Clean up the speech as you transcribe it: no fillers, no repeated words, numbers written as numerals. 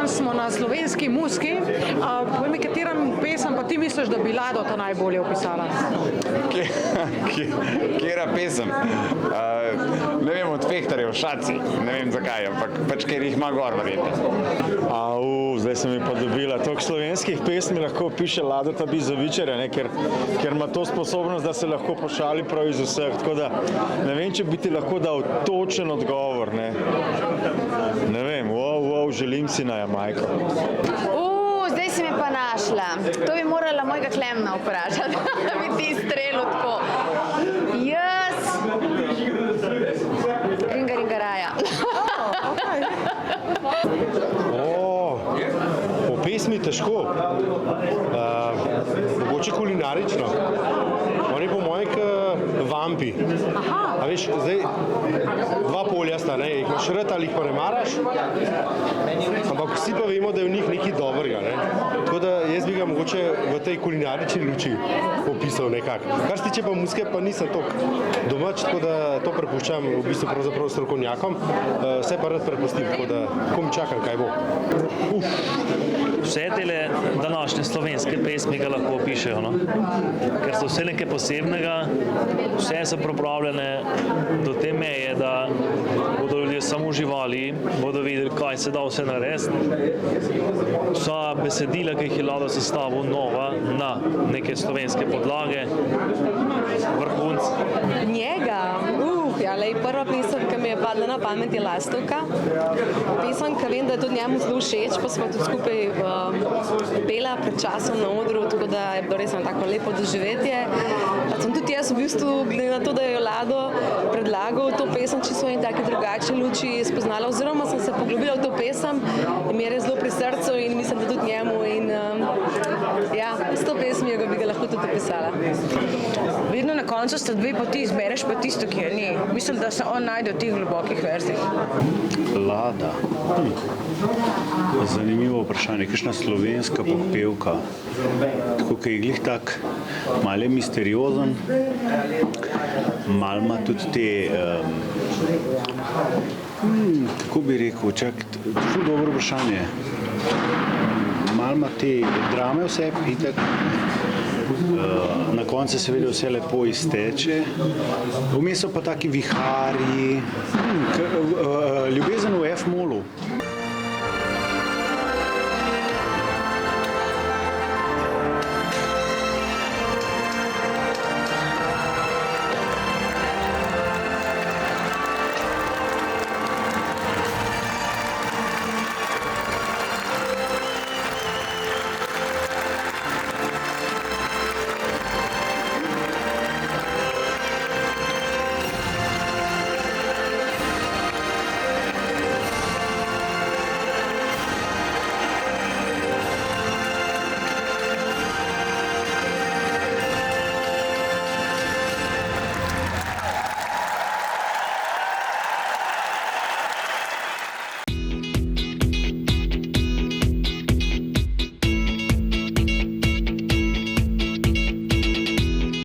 danes smo na slovenski muski. Povej mi, kateram pesem pa ti misliš, da bi Lado ta najbolje opisala? Kjera pesem? Ne vem, od Fehtarjev, Šaci, ne vem zakaj, ampak pač ker jih ima gor, verjetno. Zdaj sem mi pa dobila. Toliko slovenskih pesmi lahko piše Lado Bizovičarja, ker ima to sposobnost, da se lahko pošali prav iz vseh. Tako da ne vem, če bi ti lahko dal točen odgovor. Ne vem, želim si na Jamajko. Zdaj si me pa našla. To bi morala mojega Klemna vprašati, da bi ti strelil tako. Jaz... Ringaraja. Po pesmi težko. Mogoče kulinarično. On je po mojem vampi. A veš, zdaj dva polja sta, jih imaš rad ali jih pa ne maraš, ampak vsi pa vemo, da je v njih nekaj dobrega. Tako da jaz bi ga mogoče v tej kulinarični luči opisal nekako. Kar se tiče pa muske, pa nisem toliko domač, tako da to prepuščam v bistvu pravzaprav strokovnjakom. Vse pa rad prepustim, tako da kom čakam, kaj bo. Vse tele današnje slovenske pesmi ga lahko opišejo, ker so vse nekaj posebnega, vse so pripravljene do te meje, da bodo ljudje samo uživali, bodo videli, kaj se da vse narediti. Vsa besedila, ki jih je Lado sestavil, nova, na neke slovenske podlage, vrhunc. Njega? Prva pesem, ki mi je padla na pamet, je Lastovka. Pesem, ki vem, da je tudi njemu zelo všeč, pa smo tudi skupaj pela pred časom na odru, tako da je bilo res tako lepo doživetje. Pa sem tudi jaz v bistvu, glede na to, da je Lado predlagal to pesem, če so in take drugačne luči spoznala, oziroma sem se poglobila v to pesem in mi je res zelo pri srcu in mislim, da tudi njemu. In s to pesmijo bi ga lahko tudi opisala. Vedno na koncu sta dve poti, izbereš pa tisto, ki je ni. Mislim, da se on najde v tih globokih verzih. Lada. Zanimivo vprašanje. Kakšna slovenska popevka? Tako, ki je glih tak, malo je misteriozen, malo ima tudi te, kako bi rekel, zelo dobro vprašanje. Malo ima te drame vse, itak. Na koncu seveda vse lepo izteče. Vmes so pa taki viharji. Ljubezen v F-molu.